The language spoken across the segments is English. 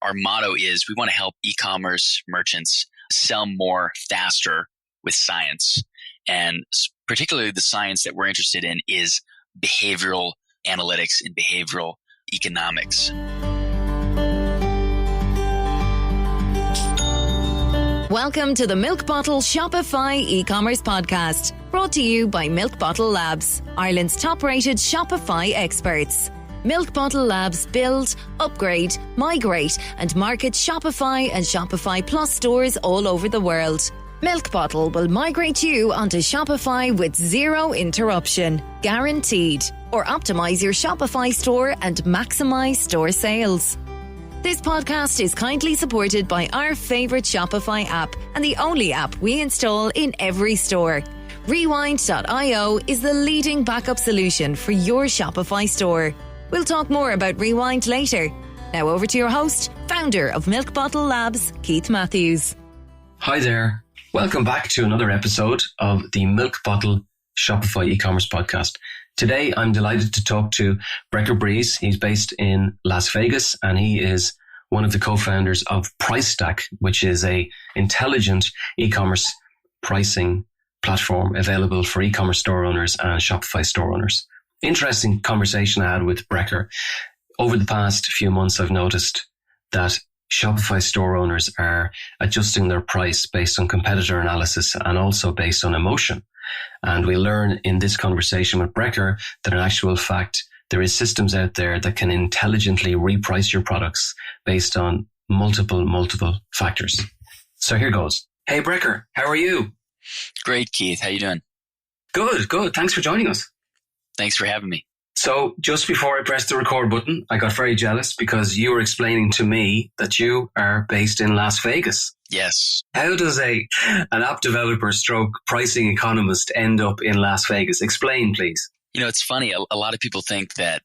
our motto is we want to help e-commerce merchants sell more faster with science. And particularly the science that we're interested in is behavioral analytics and behavioral economics. Welcome to the Milk Bottle Shopify e-commerce podcast, brought to you by Milk Bottle Labs, Ireland's top-rated Shopify experts. Milk Bottle Labs build, upgrade, migrate and market Shopify and Shopify Plus stores all over the world. Milk Bottle will migrate you onto Shopify with zero interruption, guaranteed, or optimize your Shopify store and maximize store sales. This podcast is kindly supported by our favorite Shopify app and the only app we install in every store. Rewind.io is the leading backup solution for your Shopify store. We'll talk more about Rewind later. Now over to your host, founder of Milk Bottle Labs, Keith Matthews. Hi there. Welcome back to another episode of the Milk Bottle Shopify e-commerce podcast. Today, I'm delighted to talk to Brecker Brees. He's based in Las Vegas, and he is one of the co-founders of Pricestack, which is a intelligent e-commerce pricing platform available for e-commerce store owners and Shopify store owners. Interesting conversation I had with Brecker. Over the past few months, I've noticed that Shopify store owners are adjusting their price based on competitor analysis and also based on emotion. And we learn in this conversation with Brecker that in actual fact, there is systems out there that can intelligently reprice your products based on multiple factors. So here goes. Hey, Brecker, how are you? Great, Keith. How you doing? Good. Thanks for joining us. Thanks for having me. So just before I pressed the record button, I got very jealous because you were explaining to me that you are based in Las Vegas. Yes. How does an app developer stroke pricing economist end up in Las Vegas? Explain, please. You know, it's funny. A lot of people think that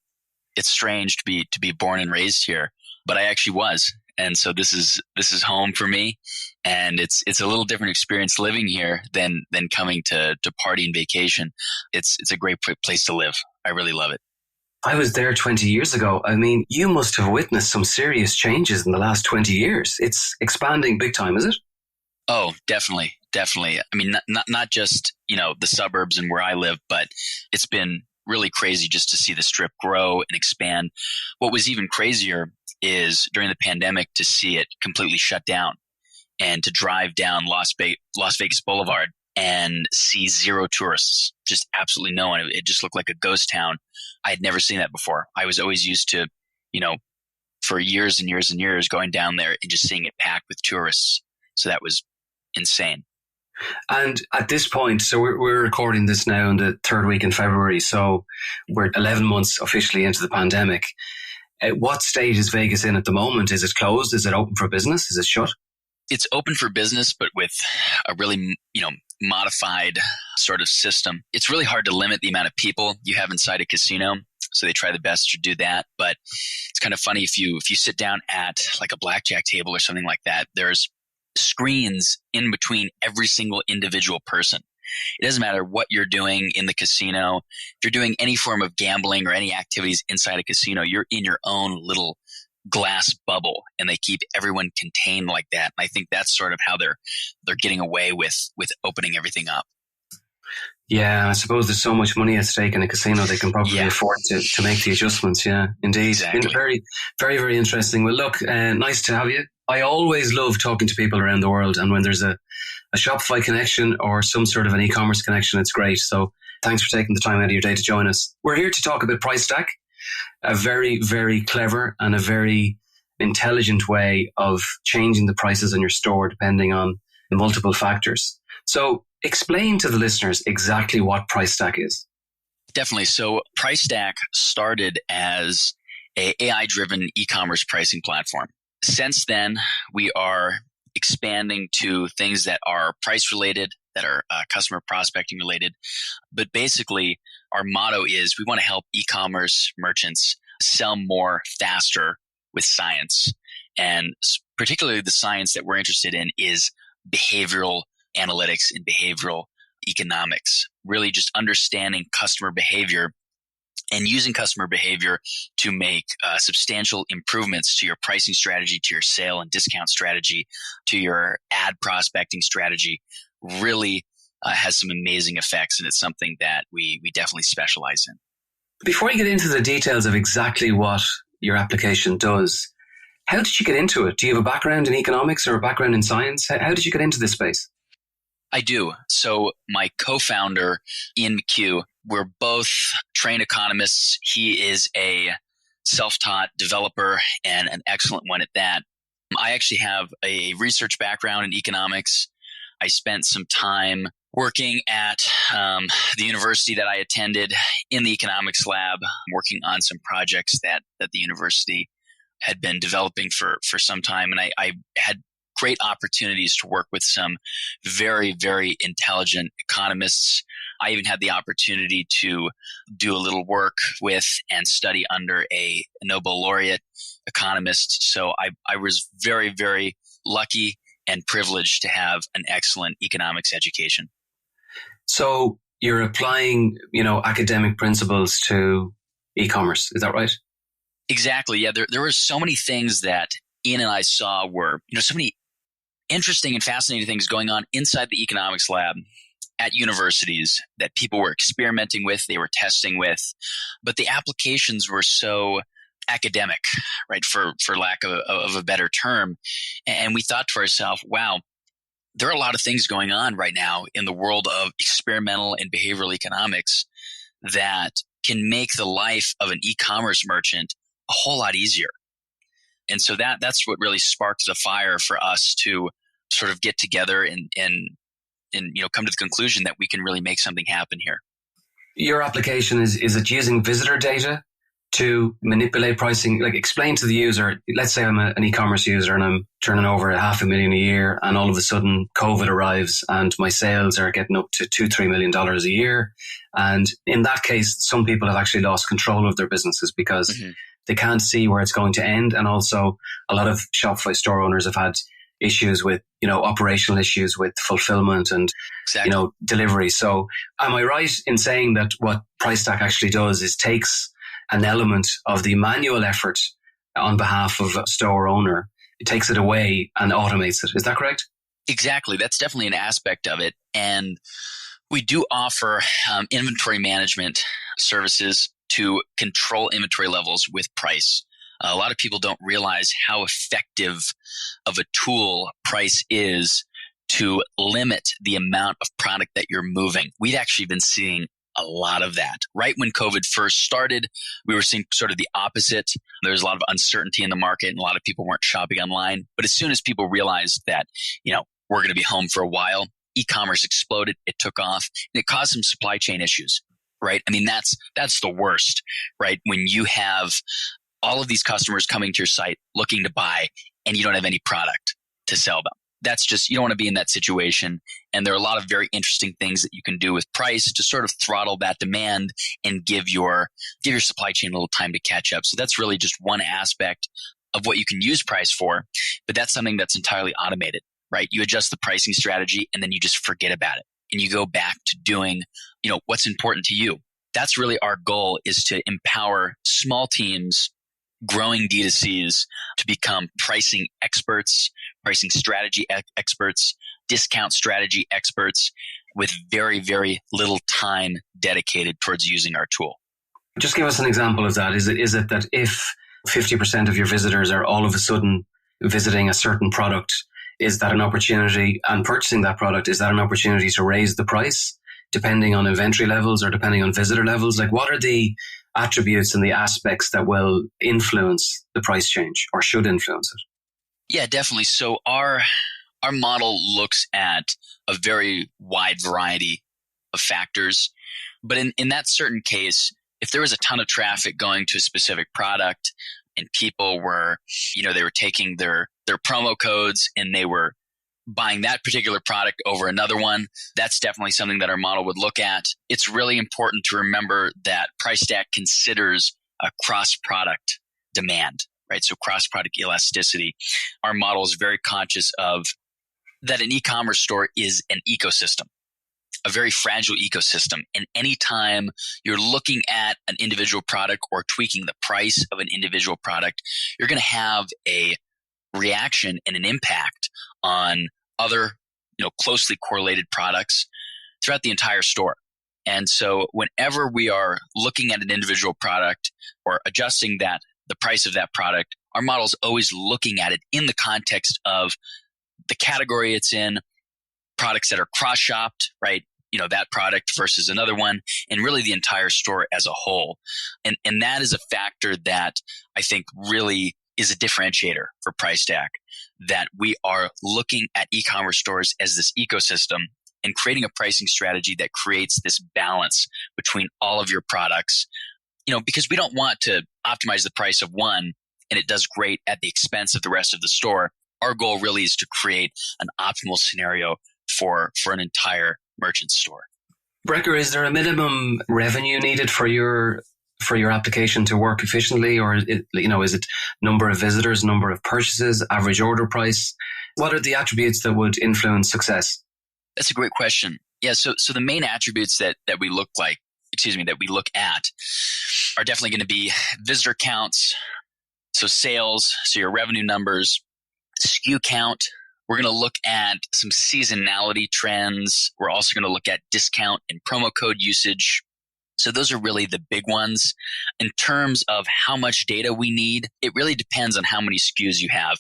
it's strange to be born and raised here, but I actually was. And so this is home for me. And it's a little different experience living here than coming to party and vacation. It's a great place to live. I really love it. I was there 20 years ago. I mean, you must have witnessed some serious changes in the last 20 years. It's expanding big time, is it? Oh, definitely. I mean, not just, the suburbs and where I live, but it's been really crazy just to see the strip grow and expand. What was even crazier is during the pandemic to see it completely shut down and to drive down Las Vegas Boulevard and see zero tourists, just absolutely no one. It just looked like a ghost town. I had never seen that before. I was always used to, for years and years and years going down there and just seeing it packed with tourists. So that was insane. And at this point, so we're recording this now in the third week in February. So we're 11 months officially into the pandemic. What state is Vegas in at the moment? Is it closed? Is it open for business? Is it shut? It's open for business, but with a really, modified sort of system. It's really hard to limit the amount of people you have inside a casino. So they try the best to do that. But it's kind of funny if you sit down at like a blackjack table or something like that, there's screens in between every single individual person. It doesn't matter what you're doing in the casino. If you're doing any form of gambling or any activities inside a casino, you're in your own little glass bubble, and they keep everyone contained like that. And I think that's sort of how they're getting away with opening everything up. Yeah, I suppose there's so much money at stake in a casino, they can probably afford to make the adjustments. Yeah, indeed. Exactly. Very, very, very interesting. Well, look, nice to have you. I always love talking to people around the world, and when there's a Shopify connection or some sort of an e-commerce connection, it's great. So thanks for taking the time out of your day to join us. We're here to talk about Pricestack, a very, very clever and a very intelligent way of changing the prices on your store depending on multiple factors. So explain to the listeners exactly what Pricestack is. Definitely. So Pricestack started as a AI-driven e-commerce pricing platform. Since then, we are expanding to things that are price related, that are customer prospecting related. But basically, our motto is we want to help e-commerce merchants sell more faster with science. And particularly the science that we're interested in is behavioral analytics and behavioral economics, really just understanding customer behavior and using customer behavior to make substantial improvements to your pricing strategy, to your sale and discount strategy, to your ad prospecting strategy really has some amazing effects. And it's something that we definitely specialize in. Before you get into the details of exactly what your application does, how did you get into it? Do you have a background in economics or a background in science? How did you get into this space? I do. So my co-founder, Ian McHugh, we're both trained economists. He is a self-taught developer and an excellent one at that. I actually have a research background in economics. I spent some time working at the university that I attended in the economics lab, working on some projects that the university had been developing for some time. And I had great opportunities to work with some very, very intelligent economists. I even had the opportunity to do a little work with and study under a Nobel laureate economist. So I was very, very lucky and privileged to have an excellent economics education. So you're applying, academic principles to e-commerce. Is that right? Exactly. Yeah. There were so many things that Ian and I saw were, so many interesting and fascinating things going on inside the economics lab at universities that people were experimenting with, they were testing with, but the applications were so academic, right? For lack of a better term. And we thought to ourselves, wow, there are a lot of things going on right now in the world of experimental and behavioral economics that can make the life of an e-commerce merchant a whole lot easier. And so that's what really sparked the fire for us to sort of get together and come to the conclusion that we can really make something happen here. Your application is it using visitor data to manipulate pricing? Like, explain to the user, let's say I'm an e-commerce user and I'm turning over $500,000 a year, and all of a sudden COVID arrives and my sales are getting up to $2-3 million a year. And in that case, some people have actually lost control of their businesses because they can't see where it's going to end. And also a lot of Shopify store owners have had issues with, operational issues with fulfillment and, exactly. Delivery. So am I right in saying that what Pricestack actually does is takes an element of the manual effort on behalf of a store owner, it takes it away and automates it? Is that correct? Exactly. That's definitely an aspect of it. And we do offer inventory management services to control inventory levels with price. A lot of people don't realize how effective of a tool price is to limit the amount of product that you're moving. We've actually been seeing a lot of that. Right when COVID first started, we were seeing sort of the opposite. There was a lot of uncertainty in the market and a lot of people weren't shopping online. But as soon as people realized that, we're going to be home for a while, e-commerce exploded, it took off, and it caused some supply chain issues, right? I mean, that's the worst, right? When you have all of these customers coming to your site looking to buy and you don't have any product to sell them. That's just, you don't want to be in that situation. And there are a lot of very interesting things that you can do with price to sort of throttle that demand and give your supply chain a little time to catch up. So that's really just one aspect of what you can use price for, but that's something that's entirely automated, right? You adjust the pricing strategy and then you just forget about it and you go back to doing, what's important to you. That's really our goal, is to empower small teams, growing D2Cs to become pricing experts, pricing strategy experts, discount strategy experts with very, very little time dedicated towards using our tool. Just give us an example of that. Is it that if 50% of your visitors are all of a sudden visiting a certain product, is that an opportunity, and purchasing that product, is that an opportunity to raise the price depending on inventory levels or depending on visitor levels? Like, what are the attributes and the aspects that will influence the price change or should influence it? Yeah, definitely. So our model looks at a very wide variety of factors. But in that certain case, if there was a ton of traffic going to a specific product and people were, they were taking their promo codes and they were buying that particular product over another one, that's definitely something that our model would look at. It's really important to remember that Pricestack considers a cross-product demand, right? So cross-product elasticity. Our model is very conscious of that an e-commerce store is an ecosystem, a very fragile ecosystem. And anytime you're looking at an individual product or tweaking the price of an individual product, you're going to have a reaction and an impact on other, closely correlated products throughout the entire store. And so whenever we are looking at an individual product or adjusting the price of that product, our model is always looking at it in the context of the category it's in, products that are cross-shopped, right? That product versus another one, and really the entire store as a whole. And that is a factor that I think really is a differentiator for Pricestack, that we are looking at e-commerce stores as this ecosystem and creating a pricing strategy that creates this balance between all of your products, because we don't want to optimize the price of one and it does great at the expense of the rest of the store. Our goal really is to create an optimal scenario for an entire merchant store. Brecker, is there a minimum revenue needed for your application to work efficiently, or is it number of visitors, number of purchases, average order price? What are the attributes that would influence success? That's a great question. Yeah, so the main attributes that we look at are definitely going to be visitor counts, so sales, so your revenue numbers, SKU count. We're going to look at some seasonality trends. We're also going to look at discount and promo code usage. So those are really the big ones. In terms of how much data we need, it really depends on how many SKUs you have.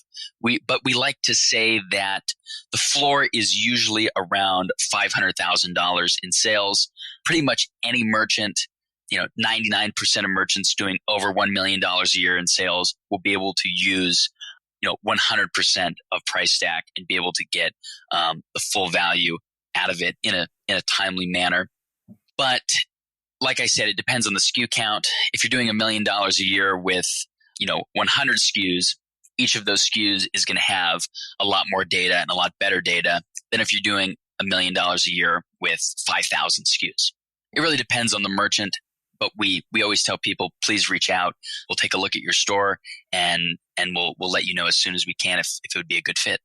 But we like to say that the floor is usually around $500,000 in sales. Pretty much any merchant, 99% of merchants doing over $1 million a year in sales will be able to use 100% of Pricestack and be able to get the full value out of it in a timely manner. But like I said, it depends on the SKU count. If you're doing $1 million a year with 100 SKUs, each of those SKUs is going to have a lot more data and a lot better data than if you're doing $1 million a year with 5,000 SKUs. It really depends on the merchant. But we always tell people, please reach out. We'll take a look at your store and we'll let you know as soon as we can if it would be a good fit.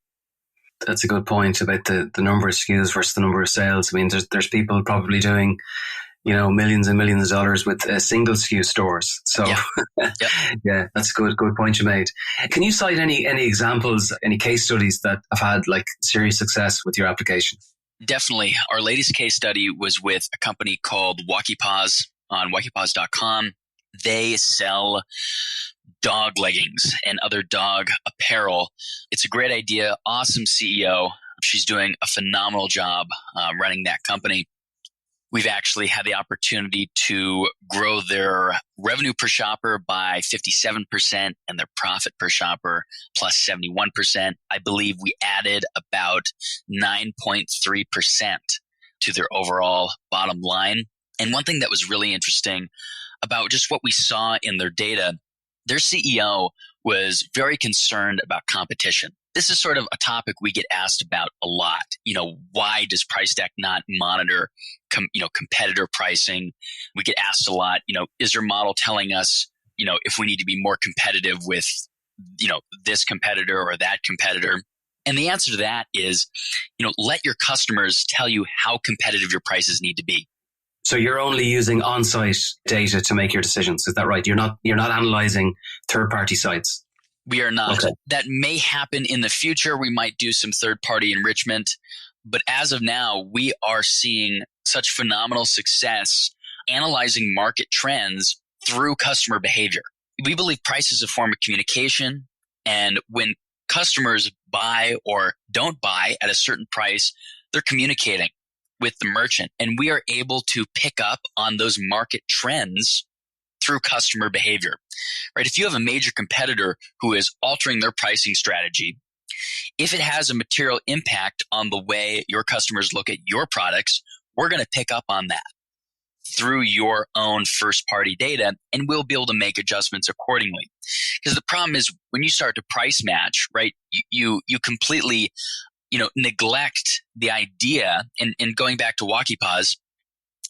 That's a good point about the number of SKUs versus the number of sales. I mean, there's people probably doing, millions and millions of dollars with single SKU stores. So yeah, that's a good point you made. Can you cite any examples, any case studies that have had like serious success with your application? Definitely. Our latest case study was with a company called WalkiePaws on walkiepaws.com. They sell dog leggings and other dog apparel. It's a great idea. Awesome CEO. She's doing a phenomenal job running that company. We've actually had the opportunity to grow their revenue per shopper by 57% and their profit per shopper plus 71%. I believe we added about 9.3% to their overall bottom line. And one thing that was really interesting about just what we saw in their data, their CEO was very concerned about competition. This is sort of a topic we get asked about a lot. Why does Pricestack not monitor, competitor pricing? We get asked a lot, is your model telling us, if we need to be more competitive with, this competitor or that competitor? And the answer to that is, let your customers tell you how competitive your prices need to be. So you're only using on-site data to make your decisions. Is that right? You're not analyzing third-party sites. We are not. Okay. That may happen in the future. We might do some third-party enrichment. But as of now, we are seeing such phenomenal success analyzing market trends through customer behavior. We believe price is a form of communication. And when customers buy or don't buy at a certain price, they're communicating with the merchant. And we are able to pick up on those market trends through customer behavior, right? If you have a major competitor who is altering their pricing strategy, if it has a material impact on the way your customers look at your products, we're going to pick up on that through your own first-party data, and we'll be able to make adjustments accordingly. Because the problem is when you start to price match, right, you completely neglect the idea, and going back to WalkiePaws,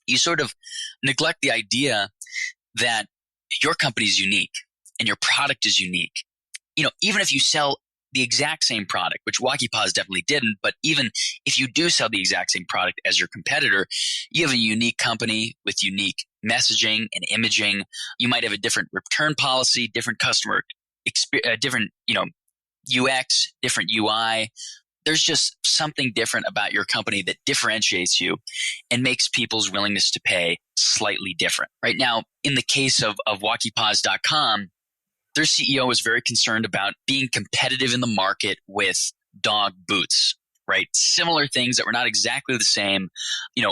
you sort of neglect the idea that your company is unique and your product is unique. Even if you sell the exact same product, which WalkiePaws definitely didn't. But even if you do sell the exact same product as your competitor, you have a unique company with unique messaging and imaging. You might have a different return policy, different customer experience, different, UX, different UI. There's just something different about your company that differentiates you and makes people's willingness to pay slightly different. Right now, in the case of WalkiePaws.com, their CEO was very concerned about being competitive in the market with dog boots, right? Similar things that were not exactly the same,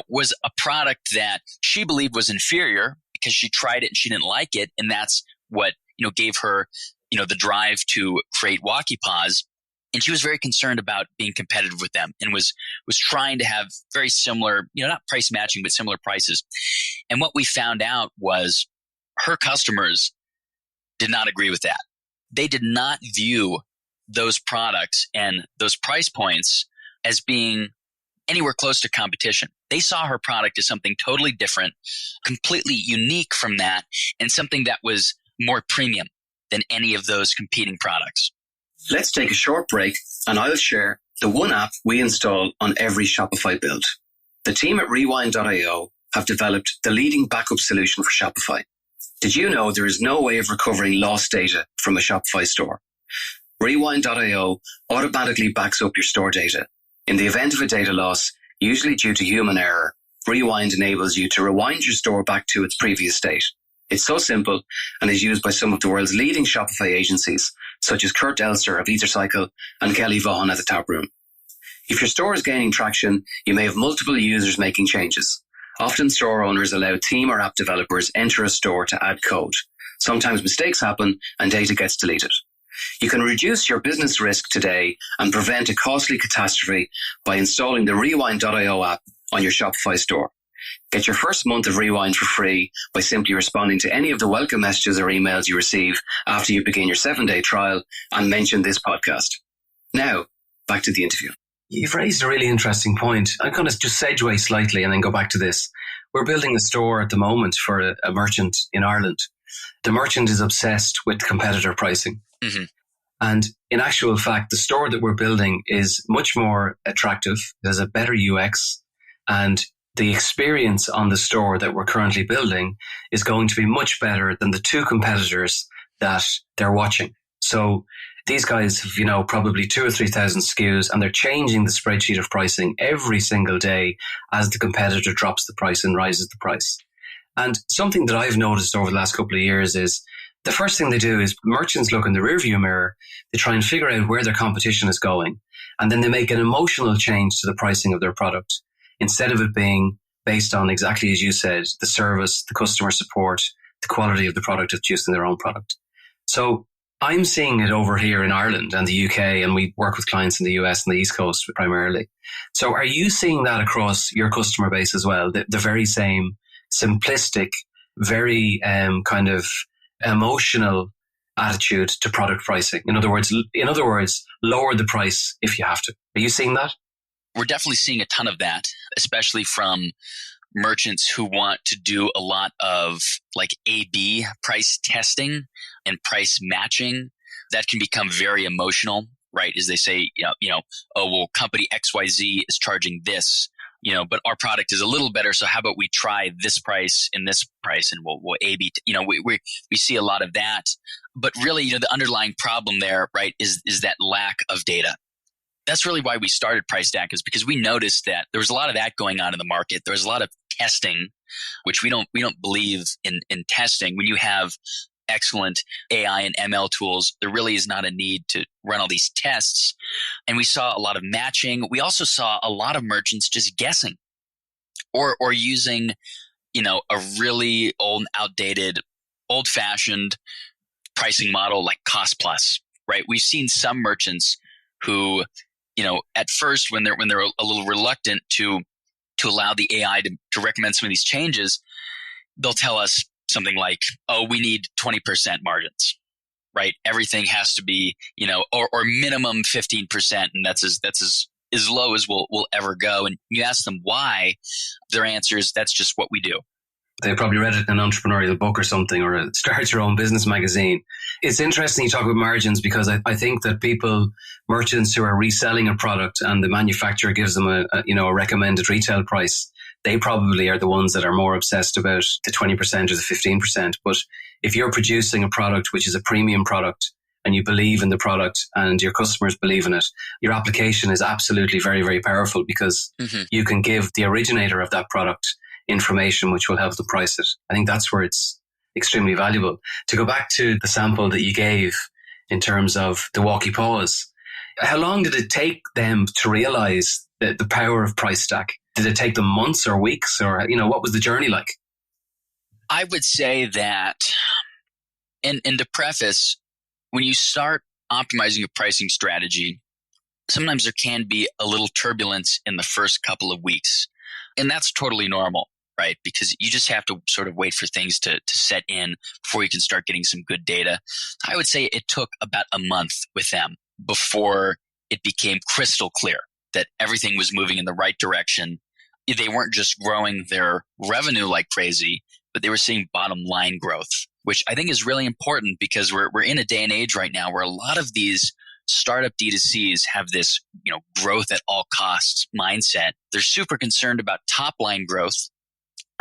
was a product that she believed was inferior because she tried it and she didn't like it. And that's what, gave her, the drive to create WalkiePaws. And she was very concerned about being competitive with them and was trying to have very similar, not price matching, but similar prices. And what we found out was her customers did not agree with that. They did not view those products and those price points as being anywhere close to competition. They saw her product as something totally different, completely unique from that, and something that was more premium than any of those competing products. Let's take a short break and I'll share the one app we install on every Shopify build. The team at Rewindio have developed the leading backup solution for Shopify. Did you know there is no way of recovering lost data from a Shopify store? Rewindio automatically backs up your store data. In the event of a data loss, usually due to human error, Rewind enables you to rewind your store back to its previous state. It's so simple and is used by some of the world's leading Shopify agencies, such as Kurt Elster of EtherCycle and Kelly Vaughan at the Tap Room. If your store is gaining traction, you may have multiple users making changes. Often store owners allow team or app developers enter a store to add code. Sometimes mistakes happen and data gets deleted. You can reduce your business risk today and prevent a costly catastrophe by installing the Rewindio app on your Shopify store. Get your first month of Rewind for free by simply responding to any of the welcome messages or emails you receive after you begin your 7-day trial and mention this podcast. Now, back to the interview. You've raised a really interesting point. I'm going to just segue slightly and then go back to this. We're building a store at the moment for a merchant in Ireland. The merchant is obsessed with competitor pricing. Mm-hmm. And in actual fact, the store that we're building is much more attractive. There's a better UX, and the experience on the store that we're currently building is going to be much better than the two competitors that they're watching. So these guys have, probably 2,000 or 3,000 SKUs, and they're changing the spreadsheet of pricing every single day as the competitor drops the price and rises the price. And something that I've noticed over the last couple of years is the first thing they do is merchants look in the rearview mirror, they try and figure out where their competition is going, and then they make an emotional change to the pricing of their product instead of it being based on exactly as you said, the service, the customer support, the quality of the product that's used in their own product. So I'm seeing it over here in Ireland and the UK, and we work with clients in the US and the East Coast primarily. So are you seeing that across your customer base as well? The very same simplistic, very kind of emotional attitude to product pricing. In other words, lower the price if you have to. Are you seeing that? We're definitely seeing a ton of that, especially from merchants who want to do a lot of like A/B price testing and price matching. That can become very emotional, right? As they say, oh, well, company XYZ is charging this, but our product is a little better. So how about we try this price and this price, and we'll A/B. We see a lot of that, but really, the underlying problem there, right, is that lack of data. That's really why we started Pricestack, is because we noticed that there was a lot of that going on in the market. There was a lot of testing, which we don't believe in testing. When you have excellent AI and ML tools, there really is not a need to run all these tests. And we saw a lot of matching. We also saw a lot of merchants just guessing or using, a really outdated, old-fashioned pricing model like cost plus, right? We've seen some merchants who, at first when they're a little reluctant to allow the AI to recommend some of these changes, they'll tell us something like, oh, we need 20% margins, right? Everything has to be, or minimum 15%. And that's as low as we'll ever go. And you ask them why, their answer is, that's just what we do. They probably read it in an entrepreneurial book or something, or a Start Your Own Business magazine. It's interesting you talk about margins, because I think that merchants who are reselling a product and the manufacturer gives them a recommended retail price, they probably are the ones that are more obsessed about the 20% or the 15%. But if you're producing a product which is a premium product and you believe in the product and your customers believe in it, your application is absolutely very, very powerful, because you can give the originator of that product information which will help them price it. I think that's where it's extremely valuable. To go back to the sample that you gave in terms of the walkie paws, how long did it take them to realize the power of Pricestack? Did it take them months or weeks, or what was the journey like? I would say that, and to preface, when you start optimizing a pricing strategy, sometimes there can be a little turbulence in the first couple of weeks. And that's totally normal, right? Because you just have to sort of wait for things to set in before you can start getting some good data. I would say it took about a month with them before it became crystal clear that everything was moving in the right direction. They weren't just growing their revenue like crazy, but they were seeing bottom line growth, which I think is really important, because we're in a day and age right now where a lot of these startup D2Cs have this, growth at all costs mindset. They're super concerned about top line growth,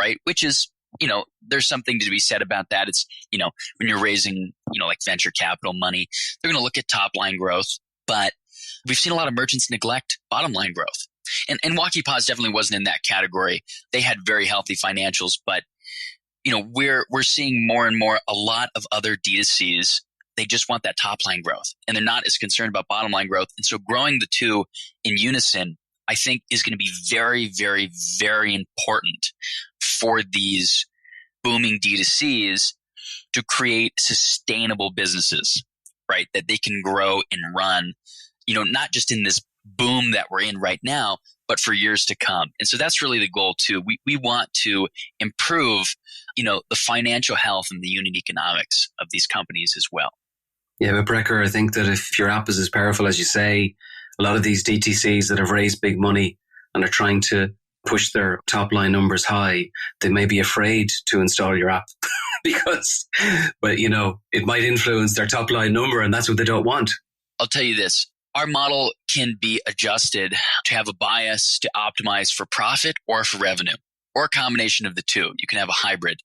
right? Which is, there's something to be said about that. It's, when you're raising, like venture capital money, they're going to look at top line growth, but we've seen a lot of merchants neglect bottom line growth. And Walkie Paws definitely wasn't in that category. They had very healthy financials, but we're seeing more and more a lot of other D2Cs. They just want that top line growth, and they're not as concerned about bottom line growth. And so growing the two in unison, I think, is going to be very, very, very important for these booming D2Cs to create sustainable businesses, right? That they can grow and run, not just in this boom that we're in right now, but for years to come. And so that's really the goal too. We want to improve, the financial health and the unit economics of these companies as well. Yeah, but Brecker, I think that if your app is as powerful as you say, a lot of these DTCs that have raised big money and are trying to push their top line numbers high, they may be afraid to install your app but it might influence their top line number, and that's what they don't want. I'll tell you this. Our model can be adjusted to have a bias to optimize for profit or for revenue, or a combination of the two. You can have a hybrid.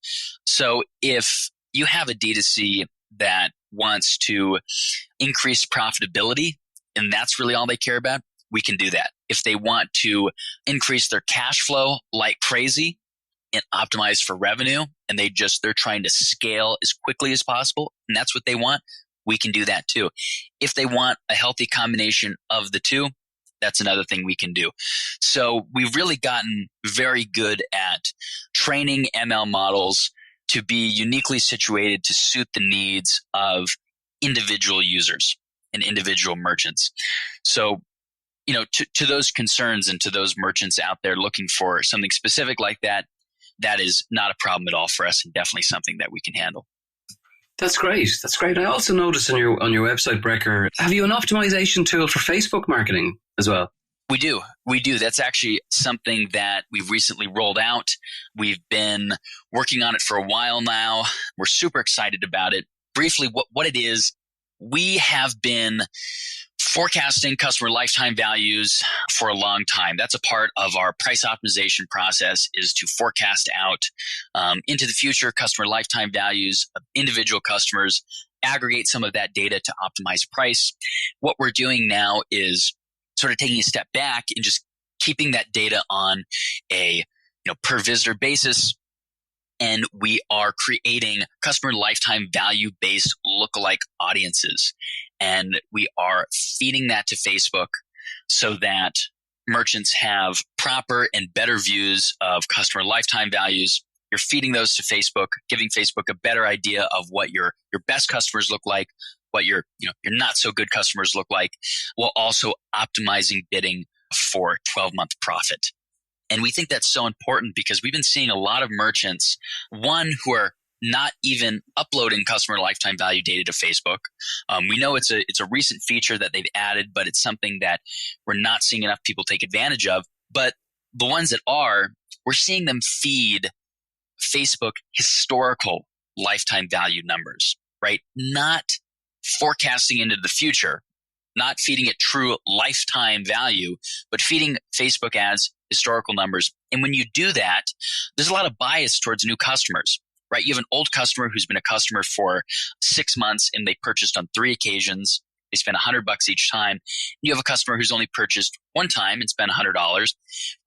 So if you have a D2C that wants to increase profitability, and that's really all they care about, we can do that. If they want to increase their cash flow like crazy and optimize for revenue, and they're trying to scale as quickly as possible, and that's what they want, we can do that too. If they want a healthy combination of the two, that's another thing we can do. So we've really gotten very good at training ML models to be uniquely situated to suit the needs of individual users and individual merchants. So, to those concerns and to those merchants out there looking for something specific like that, that is not a problem at all for us, and definitely something that we can handle. That's great. That's great. I also noticed on your website, Brecker, have you an optimization tool for Facebook marketing as well? We do. That's actually something that we've recently rolled out. We've been working on it for a while now. We're super excited about it. Briefly, what it is, we have been forecasting customer lifetime values for a long time. That's a part of our price optimization process, is to forecast out into the future customer lifetime values of individual customers, aggregate some of that data to optimize price. What we're doing now is sort of taking a step back and just keeping that data on a per visitor basis. And we are creating customer lifetime value based lookalike audiences. And we are feeding that to Facebook so that merchants have proper and better views of customer lifetime values. You're feeding those to Facebook, giving Facebook a better idea of what your best customers look like, what your not so good customers look like, while also optimizing bidding for 12-month profit. And we think that's so important because we've been seeing a lot of merchants, one, who are not even uploading customer lifetime value data to Facebook. We know it's a recent feature that they've added, but it's something that we're not seeing enough people take advantage of. But the ones that are, we're seeing them feed Facebook historical lifetime value numbers, right? Not forecasting into the future, not feeding it true lifetime value, but feeding Facebook ads historical numbers. And when you do that, there's a lot of bias towards new customers, right? You have an old customer who's been a customer for 6 months and they purchased on 3 occasions. They spent $100 each time. You have a customer who's only purchased one time and spent $100.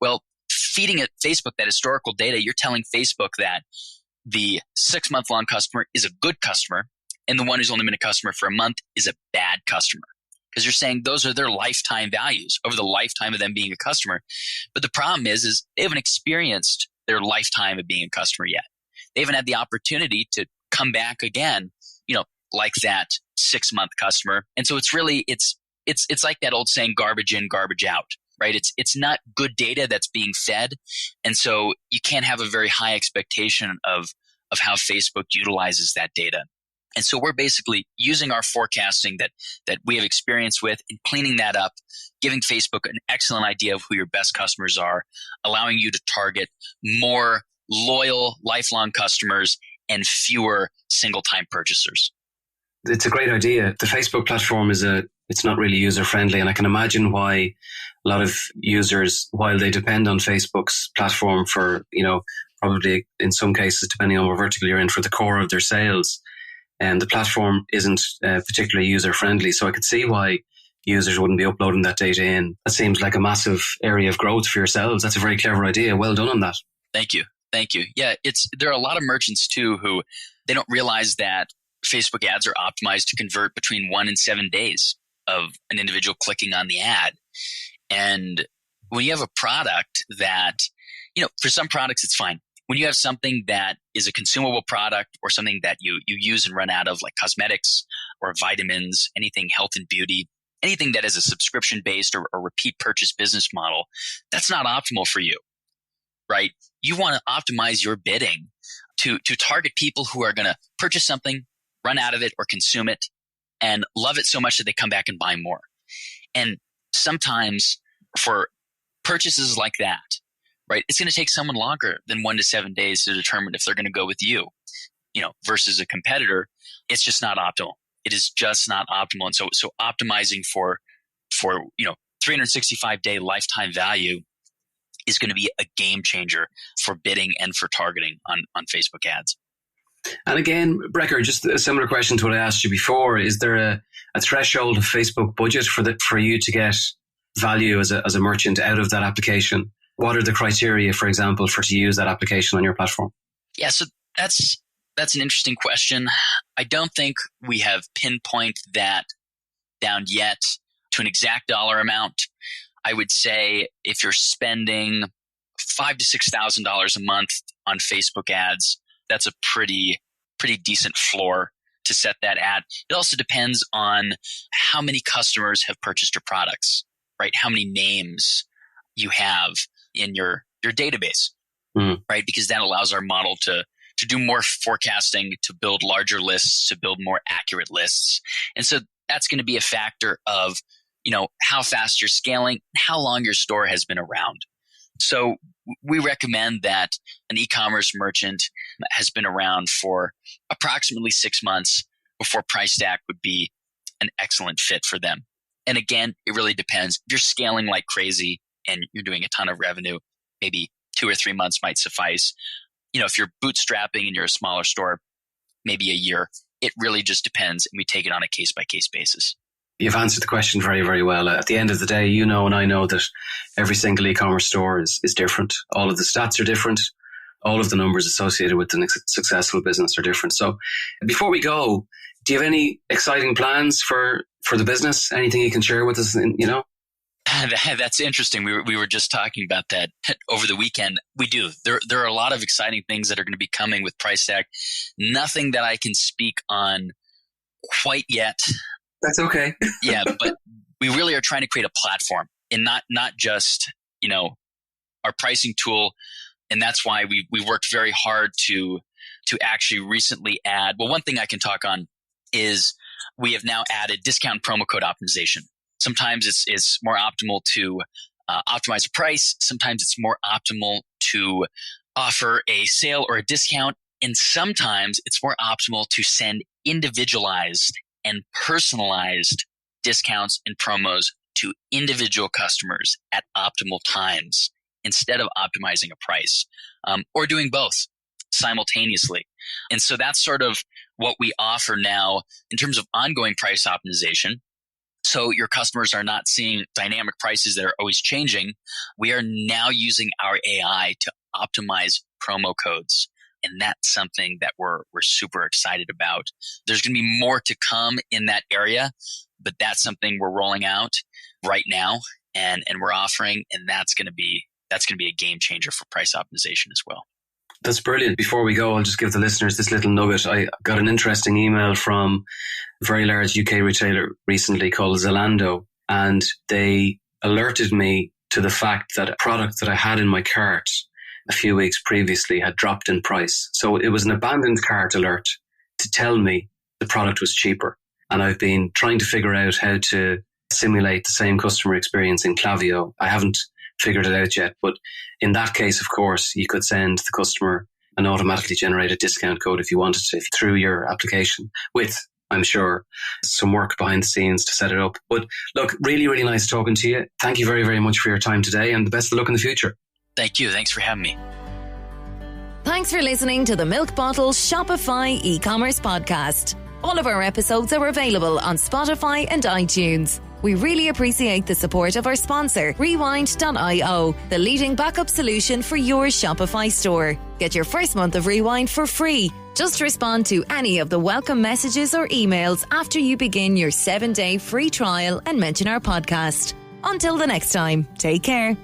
Well, feeding it Facebook that historical data, you're telling Facebook that the 6-month long customer is a good customer and the one who's only been a customer for a month is a bad customer. Because you're saying those are their lifetime values over the lifetime of them being a customer. But the problem is they haven't experienced their lifetime of being a customer yet. They haven't had the opportunity to come back again, like that 6-month customer. And so it's really, it's like that old saying, garbage in, garbage out, right? It's not good data that's being fed. And so you can't have a very high expectation of how Facebook utilizes that data. And so we're basically using our forecasting that we have experience with and cleaning that up, giving Facebook an excellent idea of who your best customers are, allowing you to target more loyal, lifelong customers and fewer single-time purchasers. It's a great idea. The Facebook platform it's not really user-friendly, and I can imagine why a lot of users, while they depend on Facebook's platform for, probably in some cases, depending on what vertical you're in, for the core of their sales, and the platform isn't particularly user-friendly. So I could see why users wouldn't be uploading that data in. That seems like a massive area of growth for yourselves. That's a very clever idea. Well done on that. Thank you. Yeah, there are a lot of merchants too who they don't realize that Facebook ads are optimized to convert between 1 and 7 days of an individual clicking on the ad. And when you have a product that, for some products it's fine. When you have something that is a consumable product or something that you use and run out of, like cosmetics or vitamins, anything health and beauty, anything that is a subscription-based or repeat purchase business model, that's not optimal for you, right? You want to optimize your bidding to target people who are going to purchase something, run out of it or consume it, and love it so much that they come back and buy more. And sometimes for purchases like that, right, it's going to take someone longer than 1 to 7 days to determine if they're going to go with you, versus a competitor. It's just not optimal. It is just not optimal. And so optimizing for 365-day lifetime value is going to be a game changer for bidding and for targeting on Facebook ads. And again, Brecker, just a similar question to what I asked you before. Is there a threshold of Facebook budget for you to get value as a merchant out of that application? What are the criteria, for example, to use that application on your platform? Yeah, so that's an interesting question. I don't think we have pinpointed that down yet to an exact dollar amount. I would say if you're spending $5,000 to $6,000 a month on Facebook ads, that's a pretty decent floor to set that ad. It also depends on how many customers have purchased your products, right? How many names you have in your database, right? Because that allows our model to do more forecasting, to build larger lists, to build more accurate lists. And so that's going to be a factor of, how fast you're scaling, how long your store has been around. So we recommend that an e-commerce merchant has been around for approximately 6 months before Pricestack would be an excellent fit for them. And again, it really depends. If you're scaling like crazy and you're doing a ton of revenue, maybe 2 or 3 months might suffice. If you're bootstrapping and you're a smaller store, maybe a year. It really just depends, and we take it on a case-by-case basis. You've answered the question very, very well. At the end of the day, and I know that every single e-commerce store is different. All of the stats are different. All of the numbers associated with a successful business are different. So before we go, do you have any exciting plans for the business? Anything you can share with us, That's interesting. We were just talking about that over the weekend. We do. There are a lot of exciting things that are going to be coming with Pricestack. Nothing that I can speak on quite yet. That's okay. Yeah, but we really are trying to create a platform and not just, our pricing tool. And that's why we worked very hard to actually recently add. Well, one thing I can talk on is we have now added discount promo code optimization. Sometimes it's more optimal to optimize a price. Sometimes it's more optimal to offer a sale or a discount. And sometimes it's more optimal to send individualized and personalized discounts and promos to individual customers at optimal times instead of optimizing a price, or doing both simultaneously. And so that's sort of what we offer now in terms of ongoing price optimization. So your customers are not seeing dynamic prices that are always changing. We are now using our AI to optimize promo codes. And that's something that we're super excited about. There's going to be more to come in that area, but that's something we're rolling out right now and we're offering, and that's going to be a game changer for price optimization as well. That's brilliant. Before we go, I'll just give the listeners this little nugget. I got an interesting email from a very large UK retailer recently called Zalando, and they alerted me to the fact that a product that I had in my cart a few weeks previously had dropped in price. So it was an abandoned cart alert to tell me the product was cheaper. And I've been trying to figure out how to simulate the same customer experience in Klaviyo. I haven't figured it out yet, but in that case, of course, you could send the customer an automatically generated discount code if you wanted to through your application with, I'm sure, some work behind the scenes to set it up. But look, really, really nice talking to you. Thank you very, very much for your time today, and the best of luck in the future. Thank you. Thanks for having me. Thanks for listening to the Milk Bottle Shopify e-commerce podcast. All of our episodes are available on Spotify and iTunes. We really appreciate the support of our sponsor, Rewindio, the leading backup solution for your Shopify store. Get your first month of Rewind for free. Just respond to any of the welcome messages or emails after you begin your 7-day free trial and mention our podcast. Until the next time, take care.